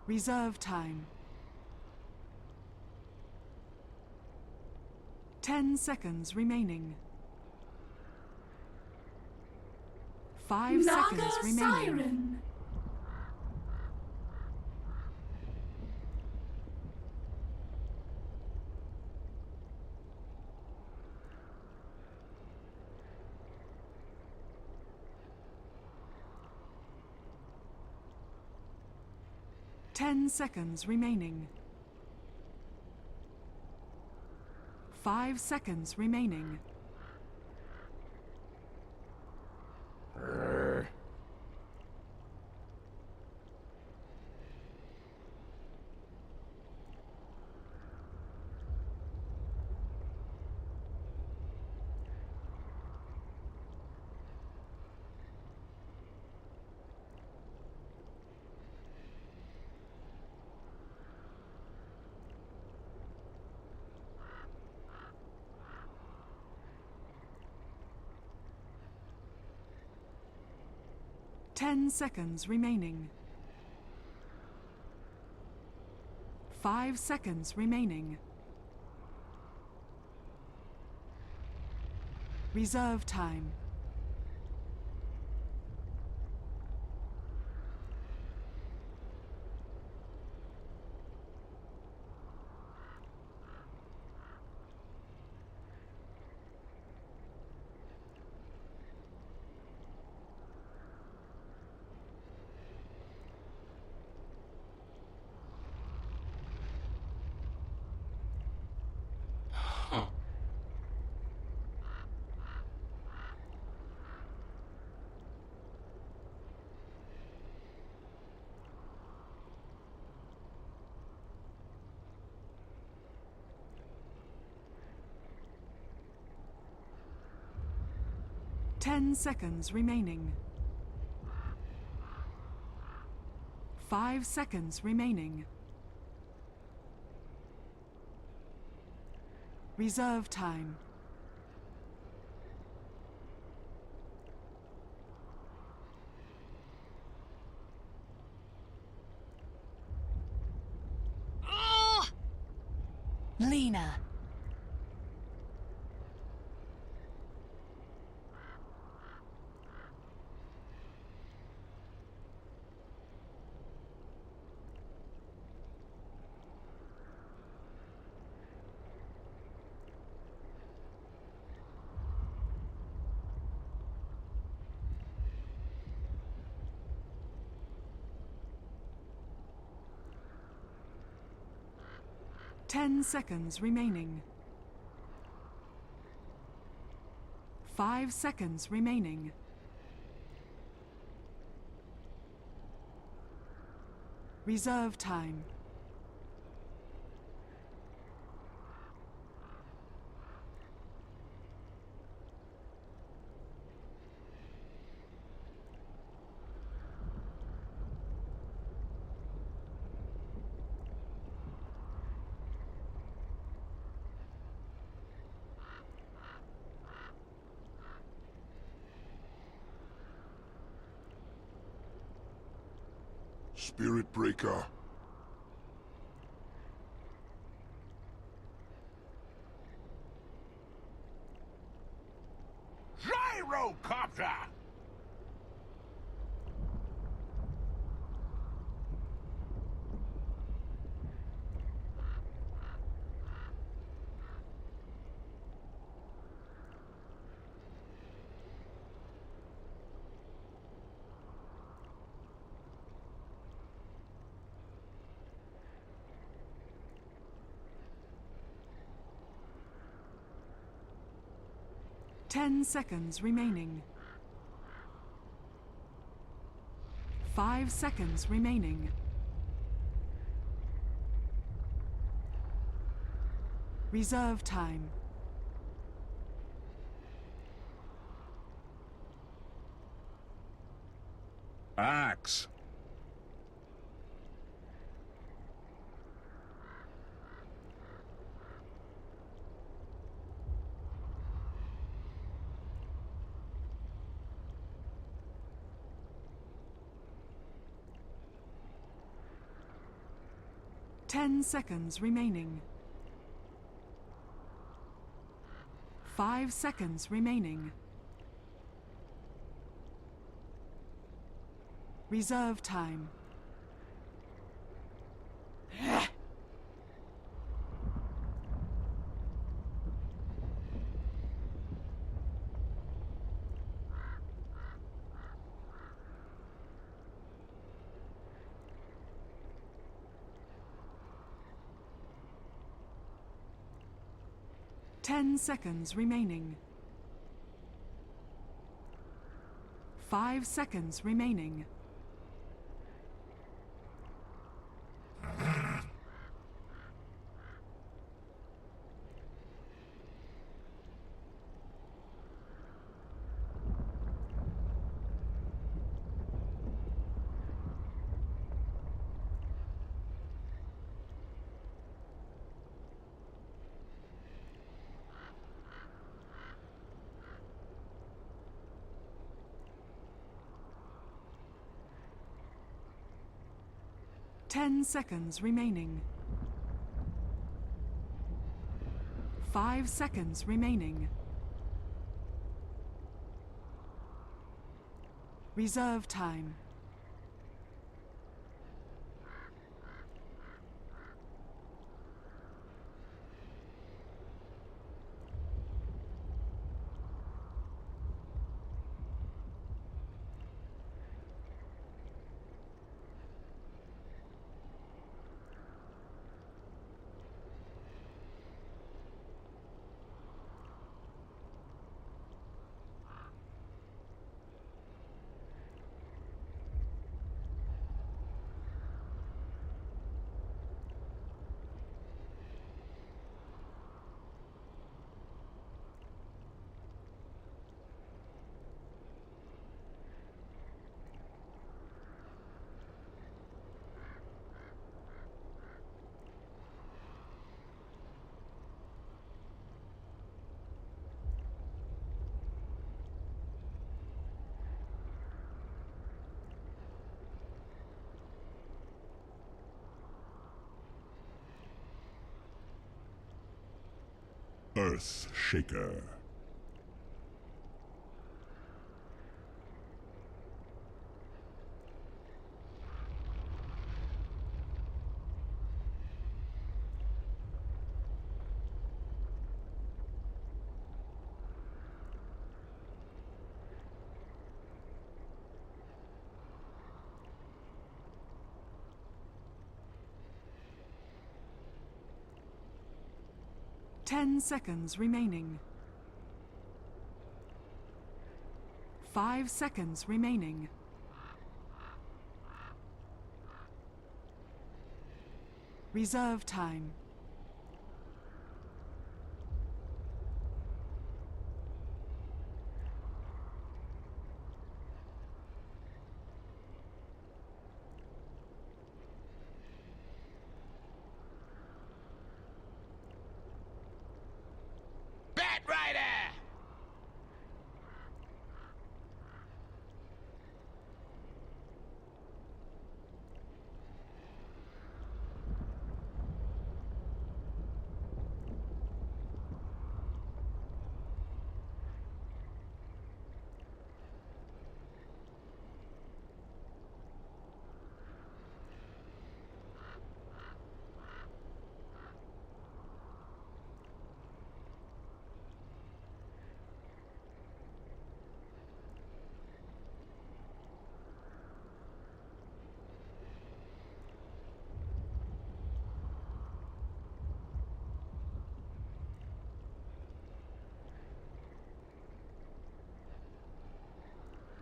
Reserve time. 10 seconds remaining. 5 seconds remaining. Siren. 10 seconds remaining. 5 seconds remaining. Ten seconds remaining. 5 seconds remaining. Reserve time. Huh. 10 seconds remaining. 5 seconds remaining. Reserve time. Lena. Ten seconds remaining. 5 seconds remaining. Reserve time. Spirit Breaker. Gyrocopter! Ten seconds remaining. 5 seconds remaining. Reserve time. Axe. 10 seconds remaining. 5 seconds remaining. Reserve time. Ten seconds remaining. 5 seconds remaining. Ten seconds remaining. 5 seconds remaining. Reserve time. Earth Shaker. Ten seconds remaining. 5 seconds remaining. Reserve time. Bat Rider!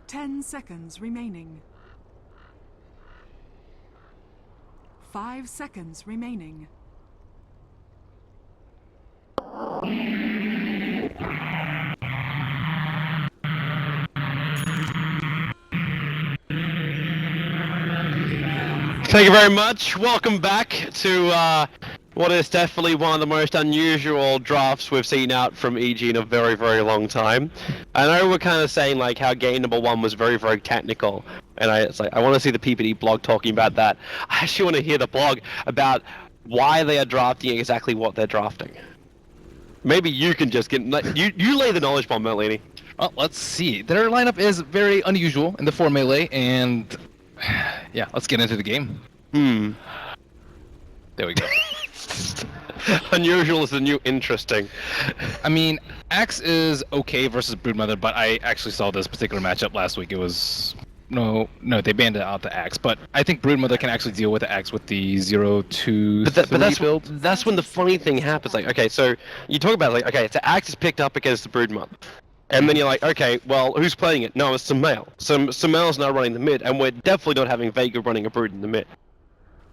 10 seconds remaining. 5 seconds remaining. Thank you very much. Welcome back to what is definitely one of the most unusual drafts we've seen out from EG in a very, very long time. I know we're kind of saying like how game number 1 was very, very technical, and I want to see the PPD blog talking about that. I actually want to hear the blog about why they are drafting exactly what they're drafting. Maybe you can just get you lay the knowledge bomb, Melanie. Well, let's see. Their lineup is very unusual in the 4 melee, and yeah, let's get into the game. There we go. Unusual is the new interesting. I mean, Axe is okay versus Broodmother, but I actually saw this particular matchup last week. It was no, they banned it out the Axe, but I think Broodmother can actually deal with the Axe with the 0-2 But build. that's when the funny thing happens. Like, okay, so you talk about like, okay, the Axe is picked up against the Broodmother. And then you're like, okay, well, who's playing it? No, it's Sumail. So Sumail's now running the mid, and we're definitely not having Vega running a Brood in the mid.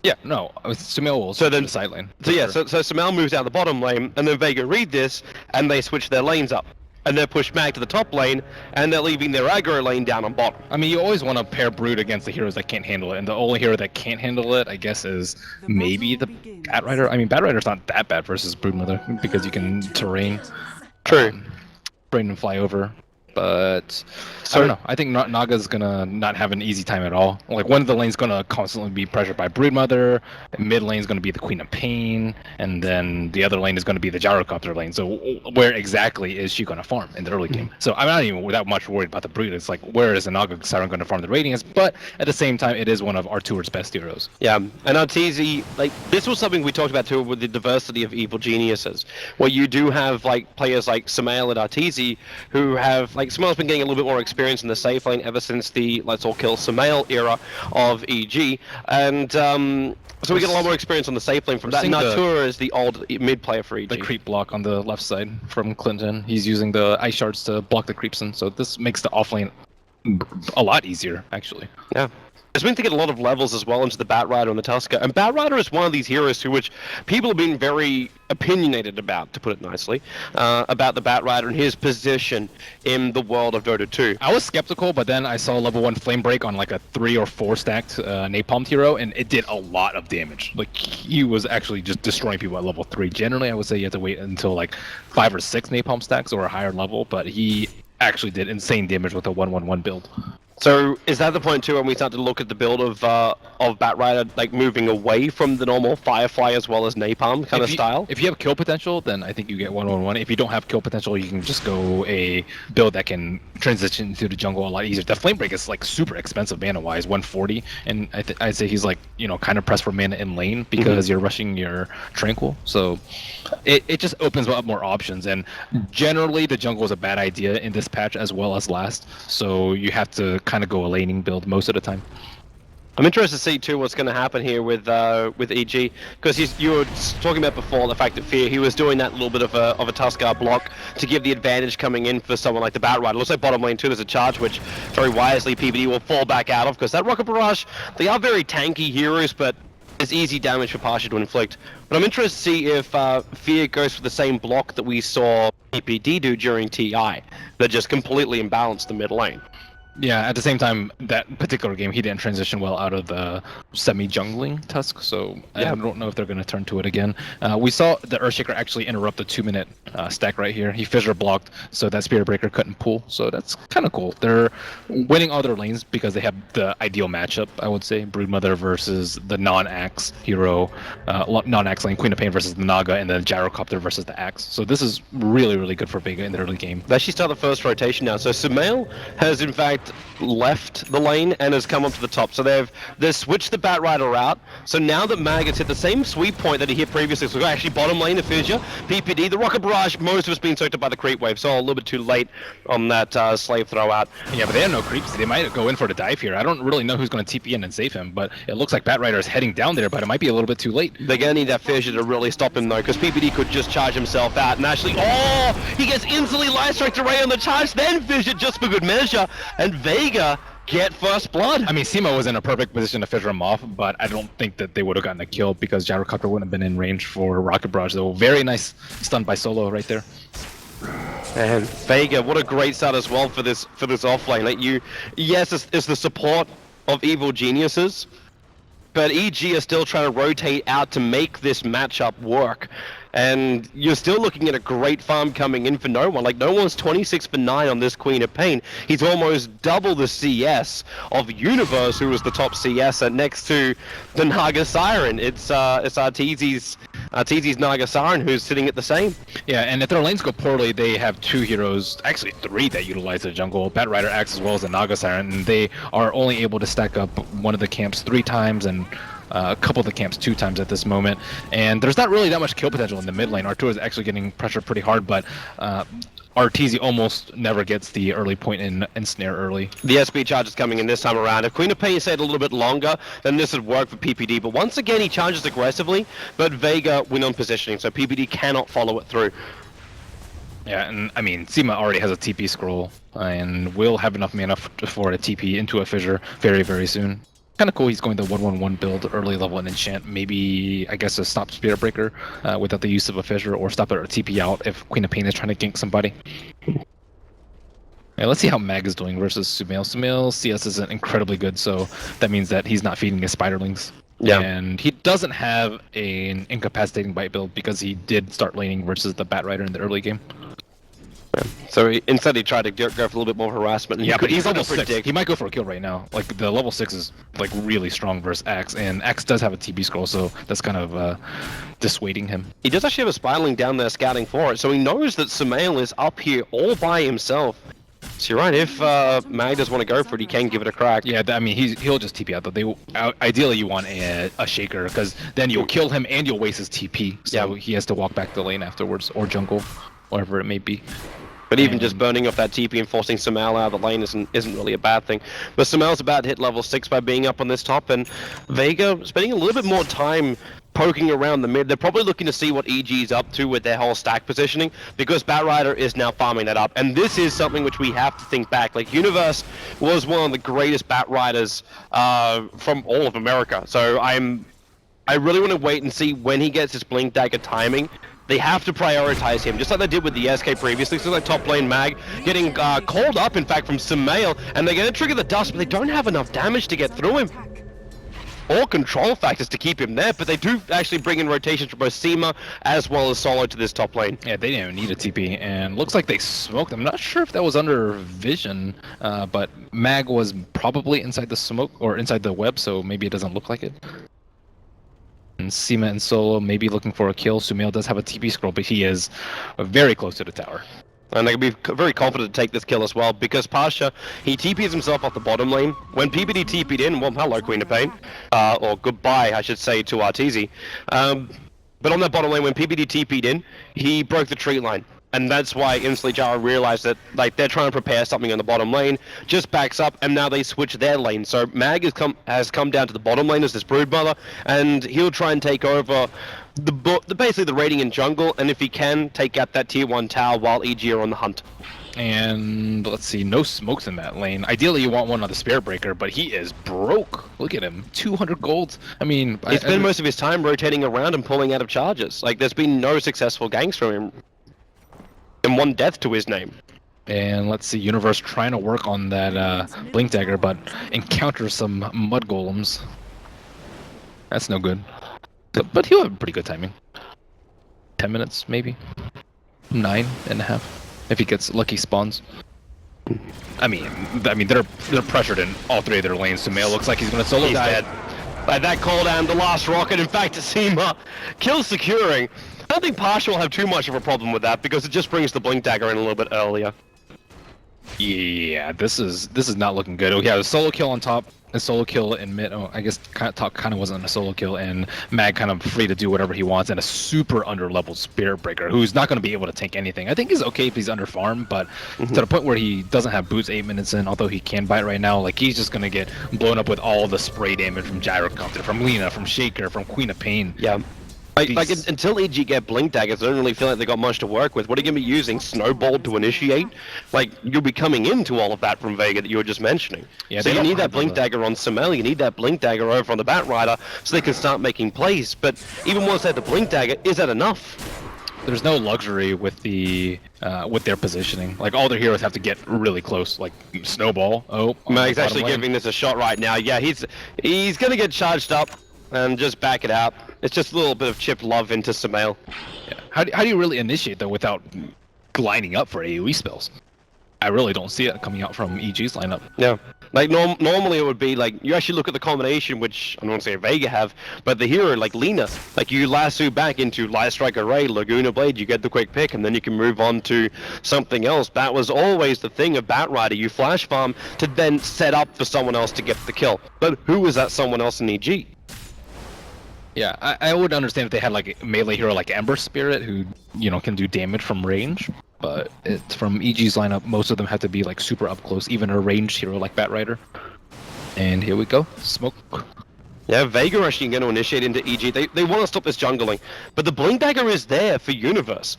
Yeah, no, Sumail will So then- the side lane. So yeah, so Sumail moves out the bottom lane, and then Vega read this, and they switch their lanes up. And they're pushed back to the top lane, and they're leaving their aggro lane down on bottom. I mean, you always want to pair Brood against the heroes that can't handle it, and the only hero that can't handle it, I guess, is maybe the Batrider. I mean, Batrider's not that bad versus Broodmother, because you can terrain. True. Terrain and fly over. But I don't know. I think Naga's gonna not have an easy time at all. Like, one of the lanes gonna constantly be pressured by Broodmother, the mid lane's gonna be the Queen of Pain, and then the other lane is gonna be the Gyrocopter lane. So where exactly is she gonna farm in the early game? So I'm not even that much worried about the Brood. It's like, where is the Naga Siren gonna farm the Radiance? But at the same time, it is one of Artur's best heroes. Yeah, and Arteezy, like, this was something we talked about too with the diversity of evil geniuses, where you do have, like, players like Sumail and Arteezy who have, like, Sumail's been getting a little bit more experience in the safe lane ever since the Let's All Kill Sumail era of EG, and so we get a lot more experience on the safe lane from that. Natura is the old mid player for EG. The creep block on the left side from Clinton. He's using the ice shards to block the creeps in, so this makes the off lane a lot easier, actually. Yeah. It's meant to get a lot of levels as well into the Batrider and the Tusker. And Batrider is one of these heroes to which people have been very opinionated about, to put it nicely, about the Batrider and his position in the world of Dota 2. I was skeptical, but then I saw level 1 Flame Break on like a 3 or 4 stacked Napalm hero, and it did a lot of damage. Like, he was actually just destroying people at level 3. Generally, I would say you have to wait until like 5 or 6 Napalm stacks or a higher level, but he actually did insane damage with a 1-1-1 build. So is that the point too when we start to look at the build of Batrider, like moving away from the normal Firefly as well as Napalm kind of style? If you have kill potential, then I think you get 1-1-1. If you don't have kill potential, you can just go a build that can transition to the jungle a lot easier. The Flame Break is like super expensive mana wise, 140, and I'd say he's like, you know, kind of pressed for mana in lane because you're rushing your Tranquil. So it just opens up more options, and generally the jungle is a bad idea in this patch as well as last. So you have to kind of go a laning build most of the time. I'm interested to see too what's going to happen here with EG, because you were talking about before the fact that Fear, he was doing that little bit of a Tuskar block to give the advantage coming in for someone like the Batrider. Looks like bottom lane too, there's a charge which very wisely PvD will fall back out of, because that Rocket Barrage, they are very tanky heroes, but there's easy damage for Pasha to inflict. But I'm interested to see if Fear goes for the same block that we saw PPD do during TI, that just completely imbalanced the mid lane. Yeah, at the same time, that particular game, he didn't transition well out of the semi-jungling Tusk, so I don't know if they're going to turn to it again. We saw the Earthshaker actually interrupt the 2-minute stack right here. He fissure blocked, so that Spirit Breaker couldn't pull, so that's kind of cool. They're winning all their lanes because they have the ideal matchup, I would say. Broodmother versus the non-Axe hero, non-Axe lane, Queen of Pain versus the Naga, and then Gyrocopter versus the Axe. So this is really, really good for Vega in the early game. They actually start the first rotation now, so Sumail has in fact left the lane and has come up to the top. So they've switched the Batrider out. So now that Mag has hit the same sweep point that he hit previously, so actually bottom lane of Fissure, PPD, the Rocket Barrage, most of it's been soaked up by the creep wave, so a little bit too late on that slave throw out. Yeah, but they have no creeps. They might go in for the dive here. I don't really know who's going to TP in and save him, but it looks like Batrider is heading down there, but it might be a little bit too late. They're going to need that Fissure to really stop him though, because PPD could just charge himself out and actually, he gets instantly light strike array on the charge, then Fissure just for good measure, and Vega get first blood. I mean, Simo was in a perfect position to fissure him off, but I don't think that they would have gotten a kill because Gyrocopter wouldn't have been in range for Rocket Barrage, though. Very nice stun by Solo right there. And Vega, what a great start as well for this offlane. Like yes, it's the support of evil geniuses, but EG are still trying to rotate out to make this matchup work. And you're still looking at a great farm coming in for no one. Like, no one's 26 for 9 on this Queen of Pain. He's almost double the CS of Universe, who was the top CS next to the Naga Siren. It's Arteezy's Naga Siren who's sitting at the same. Yeah, and if their lanes go poorly, they have 2 heroes, actually 3 that utilize the jungle. Batrider acts as well as the Naga Siren, and they are only able to stack up one of the camps 3 times and a couple of the camps 2 times at this moment. And there's not really that much kill potential in the mid lane. Arturo is actually getting pressured pretty hard, but Arteezy almost never gets the early point in snare early. The SP charge is coming in this time around. If Queen of Pain stayed a little bit longer, then this would work for PPD. But once again, he charges aggressively, but Vega win on positioning, so PPD cannot follow it through. Yeah, and I mean, Sima already has a TP scroll, and will have enough mana for a TP into a fissure very, very soon. Kind of cool. He's going the 1-1-1 build, early level and enchant. Maybe, I guess, a stop Spirit Breaker without the use of a fissure, or stop it or TP out if Queen of Pain is trying to gank somebody. Yeah, let's see how Mag is doing versus Sumail. Sumail CS isn't incredibly good, so that means that he's not feeding his Spiderlings. Yeah. And he doesn't have an incapacitating bite build because he did start laning versus the Batrider in the early game. So instead he tried to go for a little bit more harassment. And Yeah, but he's level predict. 6. He might go for a kill right now. Like, the level 6 is like really strong versus Axe, and Axe does have a TP scroll, so that's kind of dissuading him. He does actually have a Spiderling down there scouting for it, so he knows that Sumail is up here all by himself. So you're right, if Mag does want to go for it, he can give it a crack. Yeah, I mean, he'll just TP out, though. Ideally, you want a Shaker, because then you'll kill him and you'll waste his TP, so he has to walk back the lane afterwards, or jungle, whatever it may be. But even just burning off that TP and forcing Sumail out of the lane isn't really a bad thing. But Sumail's about to hit level 6 by being up on this top, and Vega spending a little bit more time poking around the mid. They're probably looking to see what EG's up to with their whole stack positioning, because Batrider is now farming that up. And this is something which we have to think back. Like, Universe was one of the greatest Batriders from all of America. So I really want to wait and see when he gets his Blink Dagger timing. They have to prioritize him, just like they did with the SK previously. So like top lane Mag getting called up, in fact, from Sumail, and they're going to trigger the dust, but they don't have enough damage to get through him. Or control factors to keep him there, but they do actually bring in rotations from both Sima as well as Solo to this top lane. Yeah, they didn't even need a TP, and looks like they smoked. I'm not sure if that was under vision, but Mag was probably inside the smoke, or inside the web, so maybe it doesn't look like it. And Sima and Solo may be looking for a kill. Sumail does have a TP scroll, but he is very close to the tower. And they can be very confident to take this kill as well, because Pasha, he TPs himself off the bottom lane. When PPD TP'd in, well, hello, Queen of Pain. Or goodbye, I should say, to Arteezy. But on that bottom lane, when PPD TP'd in, he broke the tree line. And that's why instantly Jara realized that, like, they're trying to prepare something on the bottom lane, just backs up, and now they switch their lane. So Mag has come down to the bottom lane as this Broodmother, and he'll try and take over basically the raiding in jungle, and if he can, take out that tier 1 tower while EG are on the hunt. And let's see, no smokes in that lane. Ideally, you want one on the Spirit Breaker, but he is broke. Look at him, 200 gold. I mean, He spent most of his time rotating around and pulling out of charges. Like, there's been no successful ganks from him. And 1 death to his name. And let's see, Universe trying to work on that Blink Dagger, but encounters some Mud Golems. That's no good. But he'll have pretty good timing. 10 minutes, maybe. 9.5, if he gets lucky spawns. I mean, they're pressured in all 3 of their lanes. Sumail looks like he's going to solo die. Dead. By that cooldown, the last rocket, in fact, Sima, kill securing. I don't think Pasha will have too much of a problem with that, because it just brings the Blink Dagger in a little bit earlier. Yeah, this is not looking good. Oh yeah, a solo kill on top, a solo kill in mid. Oh, I guess top kind of wasn't a solo kill, and Mag kind of free to do whatever he wants, and a super underleveled Spirit Breaker who's not going to be able to tank anything. I think he's okay if he's under farm, but to the point where he doesn't have boots 8 minutes in, although he can bite right now, like he's just going to get blown up with all the spray damage from Gyrocopter, from Lina, from Shaker, from Queen of Pain. Yeah. Like until EG get Blink Daggers, I don't really feel like they got much to work with. What are you going to be using? Snowball to initiate? Like, you'll be coming into all of that from Vega that you were just mentioning. Yeah, so you need that Blink Dagger on Sumail, you need that Blink Dagger over on the Batrider, so they can start making plays. But even once they have the Blink Dagger, is that enough? There's no luxury with with their positioning. Like, all their heroes have to get really close. Like Snowball. Oh, Mag's actually giving this a shot right now. Yeah, he's going to get charged up. and just back it out. It's just a little bit of chip love into Sumail. Yeah. How do you really initiate though without lining up for AoE spells? I really don't see it coming out from EG's lineup. Yeah. Like normally it would be like you actually look at the combination, which I don't want to say Vega have, but the hero like Lina, like you lasso back into Light Strike Array, Laguna Blade, you get the quick pick, and then you can move on to something else. That was always the thing of Batrider. You flash farm to then set up for someone else to get the kill. But who was that someone else in EG? Yeah, I would understand if they had like a melee hero like Ember Spirit who, you know, can do damage from range. But it's from EG's lineup, most of them have to be like super up close, even a ranged hero like Batrider. And here we go, smoke. Yeah, Vega are actually going to initiate into EG. They want to stop this jungling, but the Blink Dagger is there for Universe.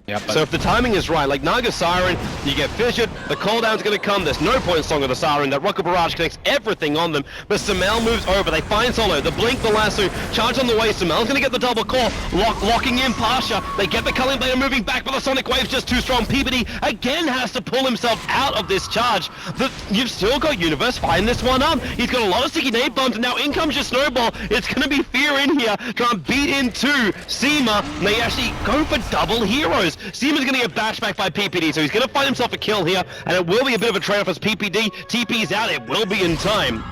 Yeah, but So if the timing is right, like Naga Siren, you get fissured, the cooldown's gonna come, there's no point in Song of the Siren, that Rocket Barrage connects everything on them, but Sumail moves over, they find Solo, the Blink, the lasso, charge on the way, Sumail's gonna get the double core, locking in Pasha, they get the Culling Blade moving back, but the Sonic Wave's just too strong. Peabody again has to pull himself out of this charge. You've still got Universe fighting this one up, he's got a lot of sticky nade bombs, and now in comes your Snowball, it's gonna be Fear in here, trying to beat into Seema, and they actually go for double heroes. Seema's gonna get bashed back by PPD, so he's gonna find himself a kill here, and it will be a bit of a trade-off as PPD TP's out. It will be in time.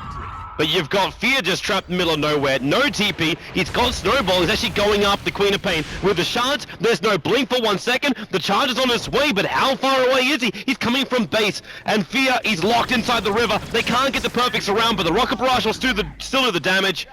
But you've got Fear just trapped in the middle of nowhere. No TP. He's got Snowball. He's actually going up the Queen of Pain. With the shards, there's no blink for 1 second. The charge is on its way, but how far away is he? He's coming from base. And Fear, he's locked inside the river. They can't get the perfects around, but the Rocket Barrage will still do the damage.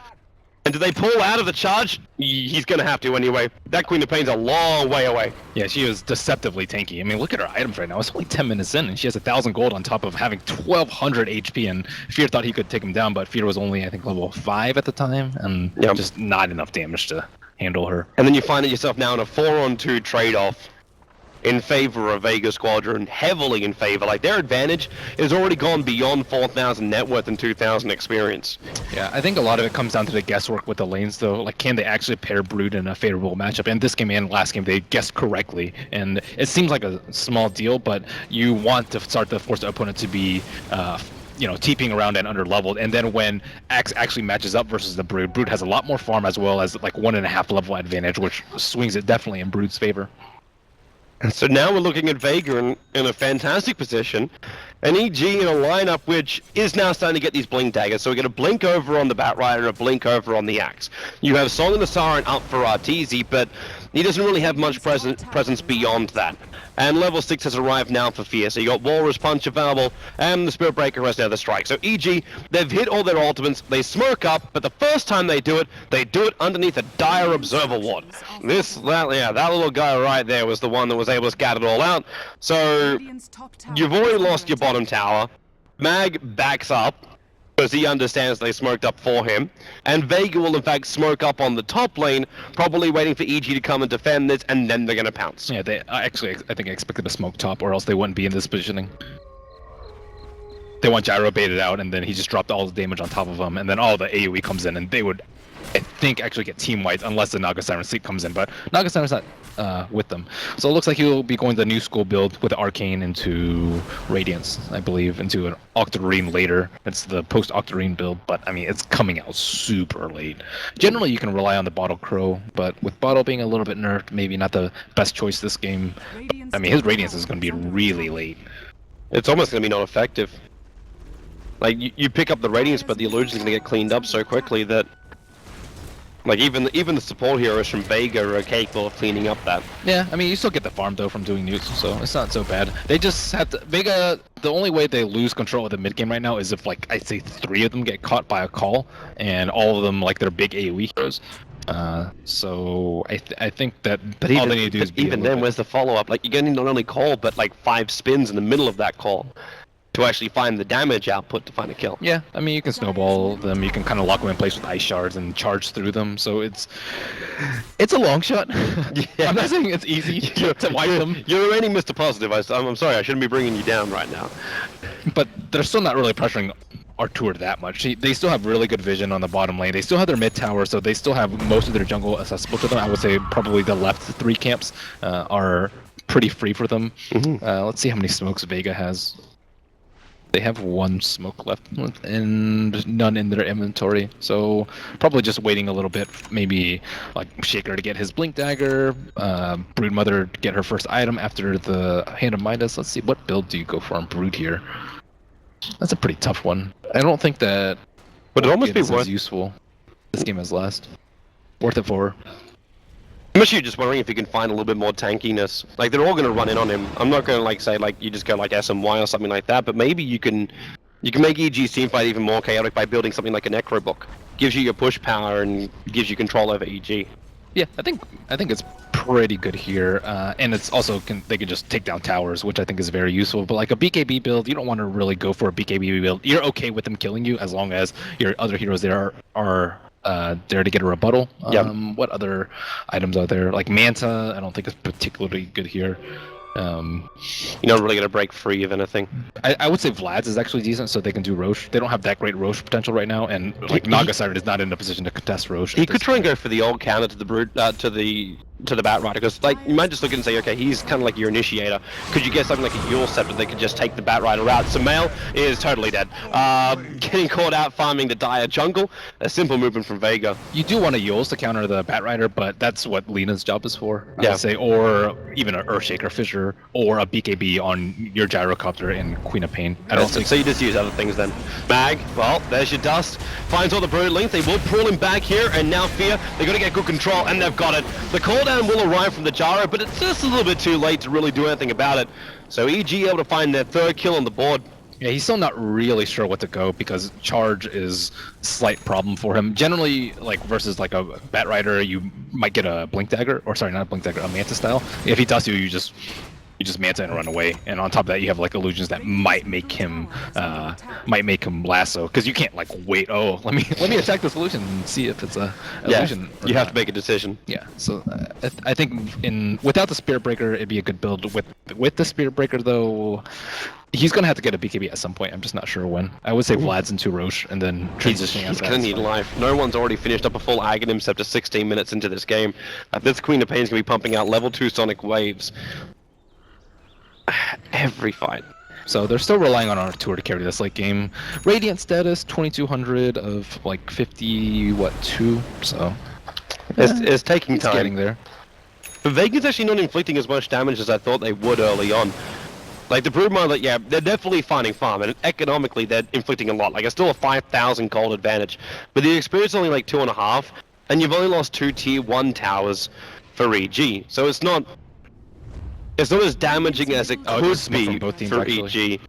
And do they pull out of the charge? He's gonna have to anyway. That Queen of Pain's a long way away. yeah, she is deceptively tanky. I mean, look at her items right now. It's only 10 minutes in, and she has 1,000 gold on top of having 1,200 HP. And Fear thought he could take him down, but Fear was only, I think, level 5 at the time, and Yep. just not enough damage to handle her. And then you find yourself now in a 4-on-2 trade-off in favor of Vega Squadron, heavily in favor. Like, their advantage is already gone beyond 4,000 net worth and 2,000 experience. Yeah, I think a lot of it comes down to the guesswork with the lanes, though. Like, can they actually pair Brood in a favorable matchup? And this game and last game, they guessed correctly. And it seems like a small deal, but you want to start to force the opponent to be you know, TPing around and under leveled, and then when Axe actually matches up versus the Brood has a lot more farm as well as like 1.5 level advantage, which swings it definitely in Brood's favor. So now we're looking at Vega in a fantastic position, and EG in a lineup which is now starting to get these Blink Daggers. So we get a Blink over on the Batrider and a Blink over on the Axe. You have Song of the Siren up for Arteezy, but he doesn't really have much presence beyond that. And level 6 has arrived now for Fear. So you got Walrus Punch available, and the Spirit Breaker has now the Strike. So EG, they've hit all their ultimates, they smoke up, but the first time they do it underneath a dire Observer Ward. That little guy right there was the one that was able to scatter it all out. So Radiant's top tower you've already is lost your under bottom tower. Mag backs up, because he understands they smoked up for him. And Vega will in fact smoke up on the top lane, probably waiting for EG to come and defend this, and then they're gonna pounce. Yeah, they I think I expected a smoke top, or else they wouldn't be in this positioning. They want Gyro baited out, and then he just dropped all the damage on top of them, and then all the AoE comes in, and they would, I think, actually get team wiped unless the Naga Siren Sleep comes in, but Naga Siren's not with them. So it looks like he'll be going the new school build with Arcane into Radiance, I believe, into an Octarine later. It's the post-Octarine build, but I mean, it's coming out super late. Generally, you can rely on the Bottle Crow, but with Bottle being a little bit nerfed, maybe not the best choice this game. I mean, his Radiance is going to be really late. It's almost gonna be not effective. Like, you pick up the Radiance, but the Illusion's gonna get cleaned up so quickly that, like, even the support heroes from Vega are capable of cleaning up that. Yeah, I mean, you still get the farm, though, from doing nukes, so it's not so bad. They just have to... Vega, the only way they lose control of the mid-game right now is if, like, I'd say 3 of them get caught by a call, and all of them, like, they're big AoE heroes. So I think that But all they need to do is be even then, where's the follow-up? Like, you're getting not only call, but, like, 5 spins in the middle of that call to actually find the damage output to find a kill. Yeah, I mean, you can snowball them, you can kind of lock them in place with ice shards and charge through them, so it's a long shot. Yeah. I'm not saying it's easy to wipe them, You're remaining Mr. Positive. I'm sorry, I shouldn't be bringing you down right now. but they're still not really pressuring Artur that much. They still have really good vision on the bottom lane. They still have their mid tower, so they still have most of their jungle accessible to them. I would say probably the left 3 camps are pretty free for them. Mm-hmm. Let's see how many smokes Vega has. They have one smoke left and none in their inventory, so probably just waiting a little bit. Maybe like Shaker to get his Blink Dagger, Broodmother to get her first item after the Hand of Midas. Let's see, what build do you go for on Brood here? That's a pretty tough one. I don't think that Would it almost be is worth as useful this game as last. Worth it for. I'm actually just wondering if you can find a little bit more tankiness. Like, they're all going to run in on him. I'm not going to, like, say, like, you just go, like, SMY or something like that, but maybe you can make EG's teamfight even more chaotic by building something like a Necro Book. Gives you your push power and gives you control over EG. Yeah, I think it's pretty good here, and it's also they can just take down towers, which I think is very useful. But like a BKB build, you don't want to really go for a BKB build. You're okay with them killing you as long as your other heroes there are there to get a rebuttal. Yeah. What other items are there? Like Manta, I don't think is particularly good here. You're not really going to break free of anything. I would say Vlad's is actually decent, so they can do Roche. They don't have that great Roche potential right now, and like Naga Siren is not in a position to contest Roche. He could try and go for the old counter to the Brood, to the Bat Rider, because like you might just look at it and say, okay, he's kind of like your initiator. Could you get something like a Yule Scepter that could just take the Bat Rider out? Sumail is totally dead. Getting caught out farming the Dire jungle. A simple movement from Vega. You do want a Yules to counter the Bat Rider, but that's what Lena's job is for. I Yeah. would say, or even an Earthshaker Fissure, or a BKB on your Gyrocopter and Queen of Pain. I don't think So you just use other things then. Mag, well, there's your dust. Finds all the Brood Link. They will pull him back here, and now Fear. They're going to get good control, and they've got it. The cooldown will arrive from the Gyro, but it's just a little bit too late to really do anything about it. So EG able to find their third kill on the board. Yeah, he's still not really sure what to go because charge is a slight problem for him. Generally, like versus like a Bat Rider, you might get a Blink Dagger, or sorry, not a Blink Dagger, a Manta style. If he does you just Manta and run away. And on top of that, you have like illusions that might make him lasso, because you can't like wait. Oh, let me attack this illusion and see if it's a illusion. or You have not. to make a decision. Yeah, so I think without the Spirit Breaker, it'd be a good build. With the Spirit Breaker, though, he's gonna have to get a BKB at some point. I'm just not sure when. I would say Vlad's into Roche and then transitioning. He's after gonna that is need fine. life. No one's already finished up a full Aghanim Scepter 16 minutes into this game. This Queen of Pain's gonna be pumping out level 2 Sonic Waves every fight. So they're still relying on Artur to carry this late game. Radiant status 2200 of like 2. So It's taking it's time. getting there. But Vega's actually not inflicting as much damage as I thought they would early on. Like the Broodmother, yeah, they're definitely finding farm, and economically they're inflicting a lot. Like it's still a 5,000 gold advantage, but the experience is only like 2.5, and you've only lost 2 tier 1 towers for EG. So it's not as damaging as it Oh, could just smoke be from both teams, for actually. EG.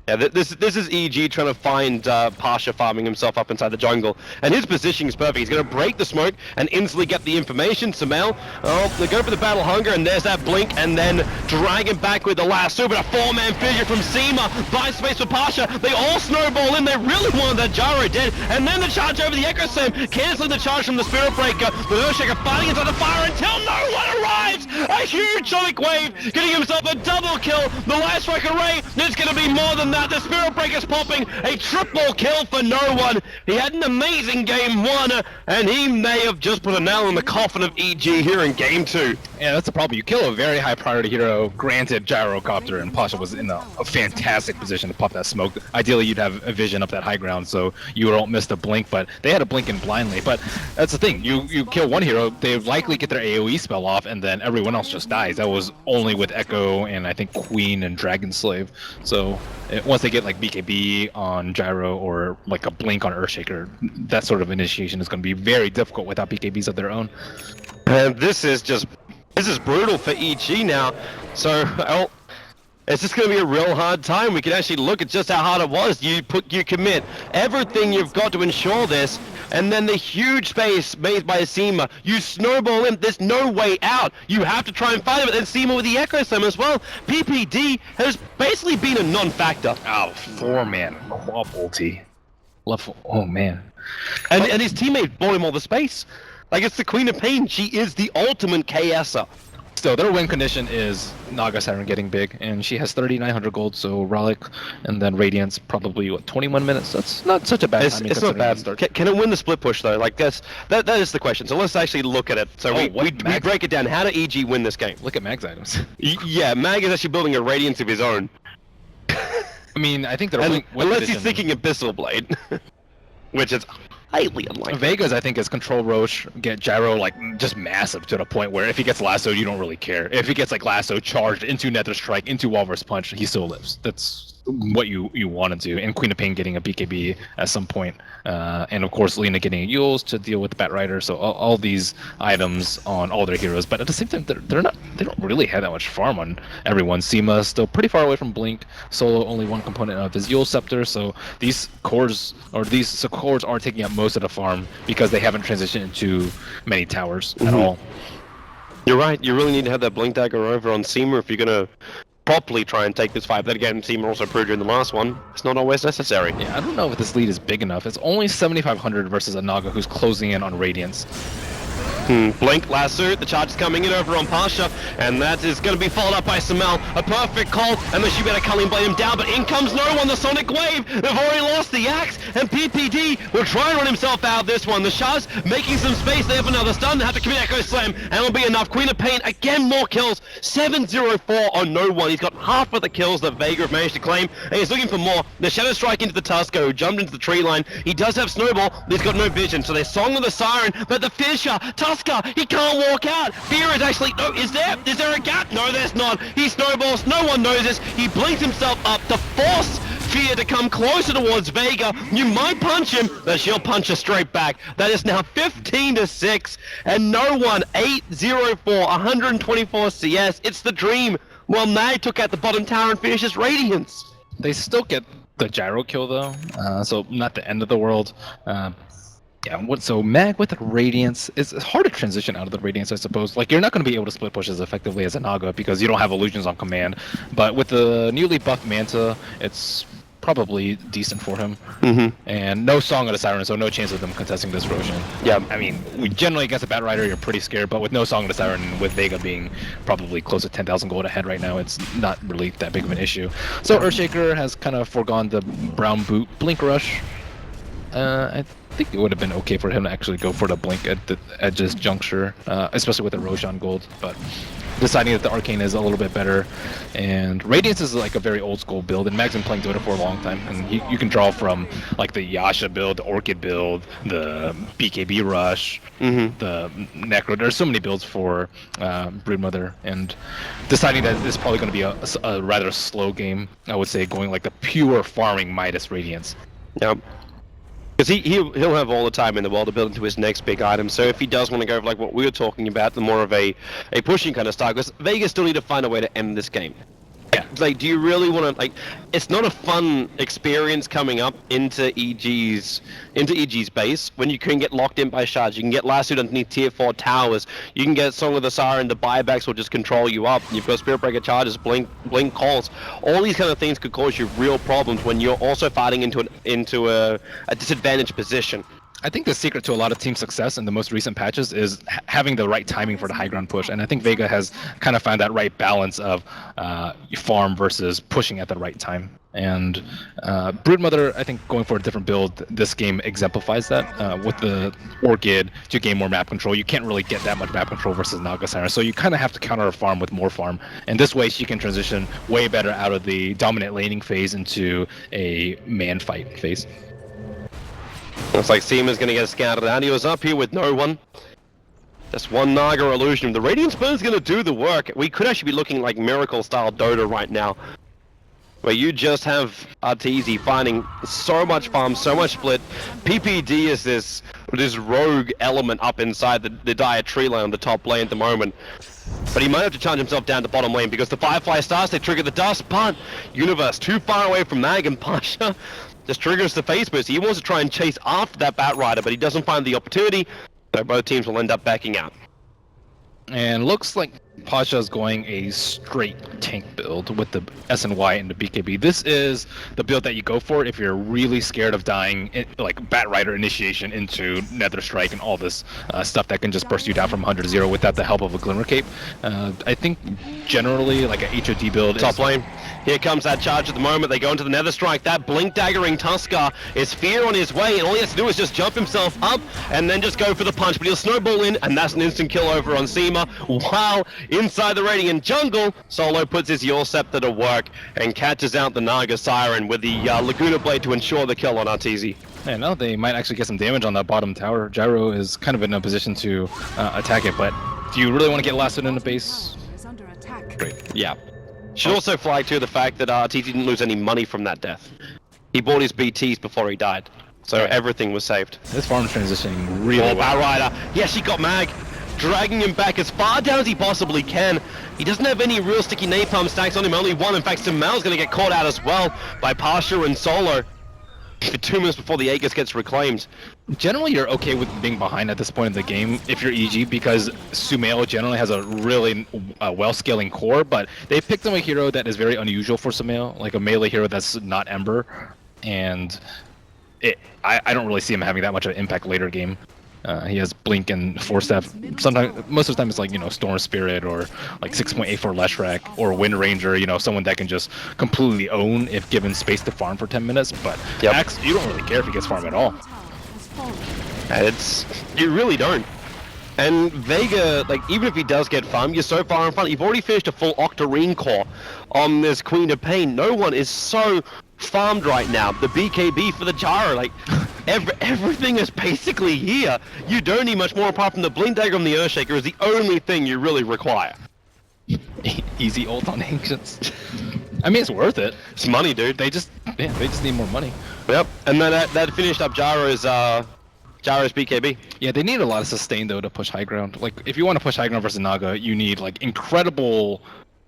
Yeah, this is EG trying to find Pasha farming himself up inside the jungle, and his positioning is perfect. He's going to break the smoke and instantly get the information. Sumail, oh, they go for the battle hunger, and there's that blink, and then drag him back with the lasso, but a 4-man fissure from Seema, buy space for Pasha. They all snowball in. They really wanted that Gyro dead, and then the charge over the Echo Slam, canceling the charge from the Spirit Breaker. The Earthshaker fighting inside the fire until no one arrives. A huge Sonic Wave, getting himself a double kill. The Light Strike Array, it's going to be more than that. The Spirit Breaker's popping a triple kill for no one. He had an amazing game 1, and he may have just put a nail in the coffin of EG here in game 2. Yeah, that's the problem. You kill a very high priority hero, granted Gyrocopter, and Pasha was in a fantastic position to pop that smoke. Ideally, you'd have a vision up that high ground so you don't miss the blink, but they had a blink in blindly. But that's the thing. You kill one hero, they likely get their AoE spell off, and then everyone else just dies. That was only with Echo and I think Queen and Dragon Slave. So once they get like BKB on Gyro or like a blink on Earthshaker, that sort of initiation is going to be very difficult without BKBs of their own. And this is brutal for EG now. So, well, it's just going to be a real hard time. We can actually look at just how hard it was. You commit everything you've got to ensure this, and then the huge space made by Seema. You snowball in. There's no way out. You have to try and fight it. And Seema with the Echo Slam as well. PPD has basically been a non-factor. Oh, 4-man quad ulti. Oh man. And his teammate bought him all the space. Like, it's the Queen of Pain. She is the ultimate KS'er. Still, their win condition is Naga Siren getting big, and she has 3,900 gold, so Rollick, and then Radiance probably, 21 minutes? That's not such a bad time. It's not bad. Can it win the split push, though? Like, that is the question. So let's actually look at it. So we break it down. How do EG win this game? Look at Mag's items. Yeah, Mag is actually building a Radiance of his own. I mean, I think they're Unless he's thinking Abyssal Blade, which is highly unlikely. Vega's, I think, is control Roche, get Gyro like just massive to the point where if he gets lassoed, you don't really care. If he gets like lasso charged into Nether Strike, into Walrus Punch, he still lives. That's what you want to do. And Queen of Pain getting a BKB at some point, and of course Lena getting a Yules to deal with the Bat Rider. So all these items on all their heroes, but at the same time they don't really have that much farm on everyone. Seema still pretty far away from Blink. Solo only one component of his Yule Scepter, so these cores are taking up most of the farm because they haven't transitioned into many towers at all. You're right. You really need to have that Blink Dagger over on Seema if you're gonna properly try and take this fight. Then again, Seema also proved during the last one, it's not always necessary. Yeah, I don't know if this lead is big enough. It's only 7,500 versus a Naga who's closing in on Radiance. Blink, lasso, the charge is coming in over on Pasha, and that is going to be followed up by Samel. A perfect call, and the Shubeta Culling blade him down, but in comes no one, the Sonic Wave. They've already lost the axe, and PPD will try and run himself out of this one. The Shaz making some space, they have another stun, they have to commit Echo Slam, and it'll be enough. Queen of Pain, again, more kills, 704 on no one. He's got half of the kills that Vega have managed to claim, and he's looking for more. The Shadow Strike into the Tusker, who jumped into the tree line. He does have Snowball, but he's got no vision, so they're Song of the Siren, but the Fisher, Tusker, he can't walk out. Fear is actually, no, is there a gap? No, there's not. He snowballs, no one knows this. He blinks himself up to force Fear to come closer towards Vega. You might punch him, but she'll punch her straight back. That is now 15-6, and no one, 804, 124 CS. It's the dream. Well, Nay took out the bottom tower and finishes Radiance. They still get the gyro kill though, so not the end of the world. So Mag with the Radiance, it's hard to transition out of the Radiance, I suppose. Like, you're not going to be able to split push as effectively as a Naga because you don't have illusions on command. But with the newly buffed Manta, it's probably decent for him. And no Song of the Siren, so no chance of them contesting this Roshan. Yeah. I mean, we generally against a Bat Rider, you're pretty scared, but with no Song of the Siren, with Vega being probably close to 10,000 gold ahead right now, it's not really that big of an issue. So Earthshaker has kind of foregone the brown boot Blink Rush. I think it would have been okay for him to actually go for the Blink at this juncture, especially with the Roshan gold, but deciding that the Arcane is a little bit better. And Radiance is like a very old school build, and Mag's been playing Dota for a long time, and you can draw from like the Yasha build, the Orchid build, the BKB Rush, the Necro. There's so many builds for Broodmother, and deciding that it's probably going to be a rather slow game, I would say, going like the pure farming Midas Radiance. Yep. Because he'll have all the time in the world to build into his next big item. So if he does want to go for like what we were talking about, the more of a pushing kind of style, because Vega still need to find a way to end this game. Yeah. Like, do you really want to, like, it's not a fun experience coming up into EG's base when you can get locked in by shards. You can get lassoed underneath tier 4 towers. You can get Song of the Siren, the buybacks will just control you up. You've got Spirit Breaker charges, blink calls. All these kind of things could cause you real problems when you're also fighting into a disadvantaged position. I think the secret to a lot of team success in the most recent patches is having the right timing for the high ground push, and I think Vega has kind of found that right balance of farm versus pushing at the right time. And Broodmother, I think going for a different build this game exemplifies that. With the Orchid, to gain more map control, you can't really get that much map control versus Naga Siren, so you kind of have to counter a farm with more farm. And this way she can transition way better out of the dominant laning phase into a man fight phase. Looks like Seema's going to get scouted out. He was up here with no one. Just one Naga illusion. The Radiance Burn's going to do the work. We could actually be looking like Miracle-style Dota right now, where you just have Arteezy finding so much farm, so much split. PPD is this rogue element up inside the dire tree line on the top lane at the moment. But he might have to challenge himself down to bottom lane because the Firefly starts, they trigger the dust, but Universe too far away from Mag, and Pasha just triggers the face boost. He wants to try and chase after that Bat Rider, but he doesn't find the opportunity, so both teams will end up backing out. And looks like Pasha's going a straight tank build with the SNY and the BKB. This is the build that you go for if you're really scared of dying, like Bat Rider initiation into Nether Strike and all this stuff that can just burst you down from 100 to 0 without the help of a Glimmer Cape. I think generally like a HOD build top lane. Here comes that charge at the moment. They go into the Nether Strike. That blink daggering Tusker is Fear on his way, and all he has to do is just jump himself up and then just go for the punch. But he'll snowball in, and that's an instant kill over on Seema, while inside the Radiant jungle. Solo puts his Yor Scepter to work and catches out the Naga Siren with the Laguna Blade to ensure the kill on Arteezy. Yeah, no, they might actually get some damage on that bottom tower. Gyro is kind of in a position to attack it, but do you really want to get lasted in the base? Is under attack. Great. Yeah. Should also flag too the fact that Arteezy didn't lose any money from that death. He bought his BTs before he died, so everything was saved. This farm transitioning really well. Batrider. Yes, he got mag. Dragging him back as far down as he possibly can. He doesn't have any real sticky napalm stacks on him, only one. In fact, Sumel's going to get caught out as well by Pasha and Solo. For 2 minutes before the Aegis gets reclaimed. Generally, you're okay with being behind at this point in the game if you're EG, because Sumail generally has a really well-scaling core, but they picked him a hero that is very unusual for Sumail, like a melee hero that's not Ember, and I don't really see him having that much of an impact later game. He has Blink and Force Staff. Sometimes, most of the time, it's like, you know, Storm Spirit or like 6.84 Leshrac or Wind Ranger. You know, someone that can just completely own if given space to farm for 10 minutes. But Axe, you don't really care if he gets farm at all. You really don't. And Vega, like, even if he does get farm, you're so far in front. You've already finished a full Octarine core on this Queen of Pain. No one is so farmed right now. The BKB for the Gyro, like, everything is basically here. You don't need much more apart from the Blink Dagger and the Earthshaker is the only thing you really require. Easy ult on Ancients. I mean, it's worth it. It's money, dude. They just need more money. Yep, and then that finished up Gyro's BKB. Yeah, they need a lot of sustain though to push high ground. Like, if you want to push high ground versus Naga, you need like incredible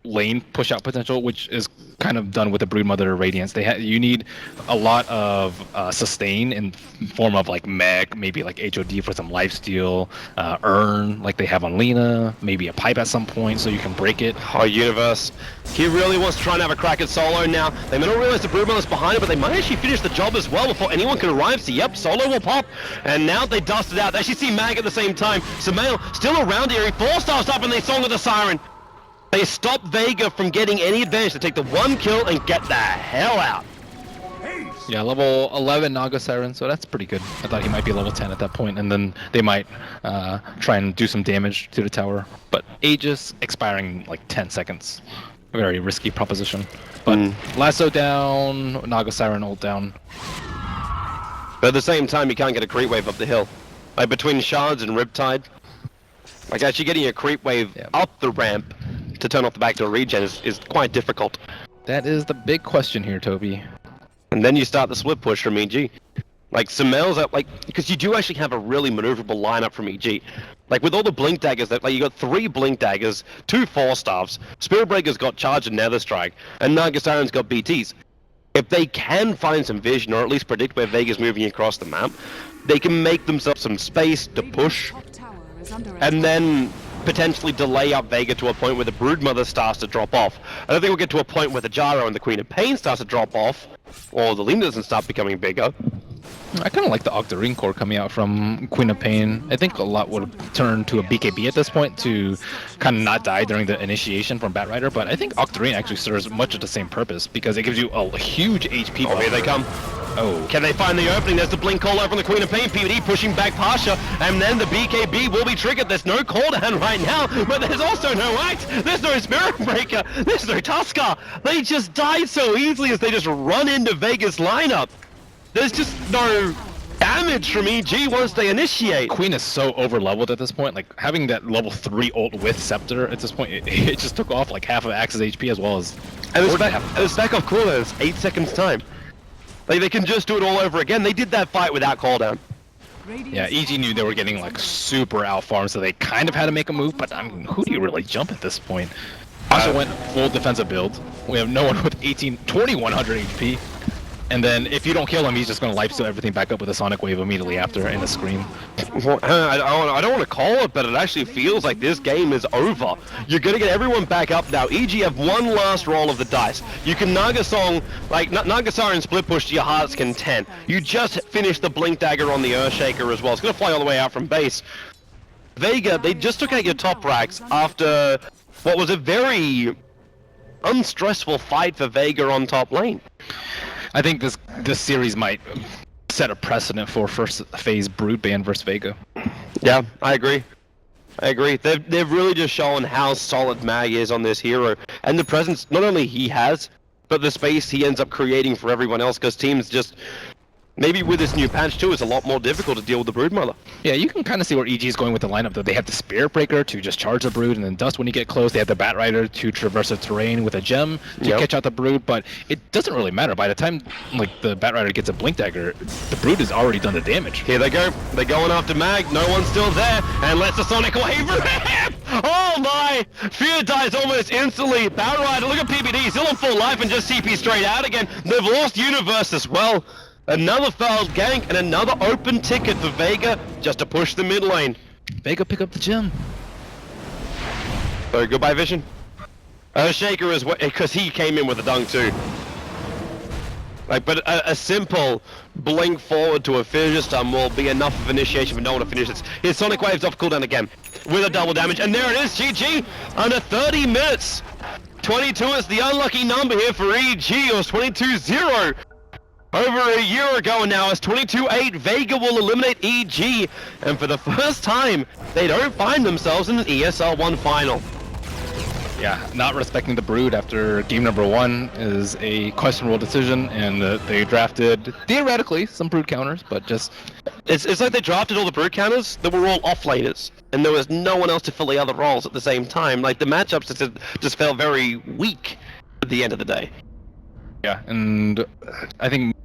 lane push out potential, which is kind of done with the Broodmother Radiance. You need a lot of sustain in form of like mech, maybe like HOD for some lifesteal, Urn like they have on Lina, maybe a pipe at some point so you can break it. Oh, Universe. He really wants to try and have a crack at Solo now. They may not realize the Broodmother's behind it, but they might actually finish the job as well before anyone can arrive. So yep, Solo will pop. And now they dust it out. They actually see Mag at the same time. Sumail still around here. He 4-stars up and they Song of the Siren. They stop Vega from getting any advantage to take the one kill and get the hell out. Yeah, level 11 Naga Siren, so that's pretty good. I thought he might be level 10 at that point, and then they might try and do some damage to the tower. But Aegis expiring like 10 seconds. A very risky proposition. But Lasso down, Naga Siren ult down. But at the same time, you can't get a creep wave up the hill. Like between Shards and Riptide, like actually getting a creep wave up the ramp to turn off the backdoor regen is quite difficult. That is the big question here, Toby. And then you start the split push from EG. Like Sumail's up, like, because you do actually have a really maneuverable lineup from EG. Like with all the Blink Daggers, that like you got 3 Blink Daggers, 2 4-staffs, Spirit Breaker's got Charge and Nether Strike, and Naga Siren's got BTs. If they can find some vision, or at least predict where Vega's moving across the map, they can make themselves some space to push, and then potentially delay up Vega to a point where the Broodmother starts to drop off. I don't think we'll get to a point where the Gyro and the Queen of Pain starts to drop off, or the Lina doesn't start becoming bigger. I kind of like the Octarine core coming out from Queen of Pain. I think a lot would turn to a BKB at this point to kind of not die during the initiation from Batrider, but I think Octarine actually serves much of the same purpose because it gives you a huge HP buffer. Oh, here they come. Oh. Can they find the opening? There's the blink call over on the Queen of Pain. PvD pushing back Pasha, and then the BKB will be triggered. There's no cooldown right now, but there's also no axe. There's no Spirit Breaker. There's no Tusker. They just die so easily as they just run into Vega's lineup. There's just no damage from EG once they initiate. Queen is so over leveled at this point. Like having that level 3 ult with Scepter at this point, it just took off like half of Axe's HP as well as. And the stack off cooldown is 8 seconds time. Like they can just do it all over again. They did that fight without cooldown. Yeah, EG knew they were getting like super out farm, so they kind of had to make a move. But I mean, who do you really jump at this point? Pasha went full defensive build. We have no one with 2100 HP. And then if you don't kill him, he's just going to lifesteal everything back up with a Sonic Wave immediately after and a Scream. I don't want to call it, but it actually feels like this game is over. You're going to get everyone back up now. EG have one last roll of the dice. You can Naga Song, like Naga Siren split push to your heart's content. You just finished the Blink Dagger on the Earthshaker as well. It's going to fly all the way out from base. Vega, they just took out your top racks after what was a very unstressful fight for Vega on top lane. I think this series might set a precedent for first phase Brood ban versus Vega. Yeah, I agree. I agree. They've really just shown how solid Mag is on this hero, and the presence not only he has, but the space he ends up creating for everyone else. Because teams just maybe with this new patch too, it's a lot more difficult to deal with the Broodmother. Yeah, you can kind of see where EG is going with the lineup, though. They have the Spirit Breaker to just charge the Brood and then dust when you get close. They have the Bat Rider to traverse the terrain with a gem to catch out the Brood, but it doesn't really matter. By the time like the Bat Rider gets a Blink Dagger, the Brood has already done the damage. Here they go. They're going after Mag. No one's still there, and lets the Sonic wave for him. Oh my! Fear dies almost instantly. Bat Rider, look at PBD, still on full life and just CP straight out again. They've lost Universe as well. Another failed gank and another open ticket for Vega just to push the mid lane. Vega pick up the gem. So goodbye Vision. Shaker as well, because he came in with a dunk too. Like, but a simple blink forward to a fissure stun will be enough of initiation for no one to finish this. His Sonic Wave's off cooldown again with a double damage, and there it is, GG under 30 minutes. 22 is the unlucky number here for EG. It was 22-0. Over a year ago now, it's 22-8. Vega will eliminate EG, and for the first time, they don't find themselves in an ESL 1 final. Yeah, not respecting the Brood after game number 1 is a questionable decision, and they drafted, theoretically, some Brood counters, but just... It's like they drafted all the Brood counters that were all off-laners, and there was no one else to fill the other roles at the same time. Like, the matchups just felt very weak at the end of the day. Yeah, and I think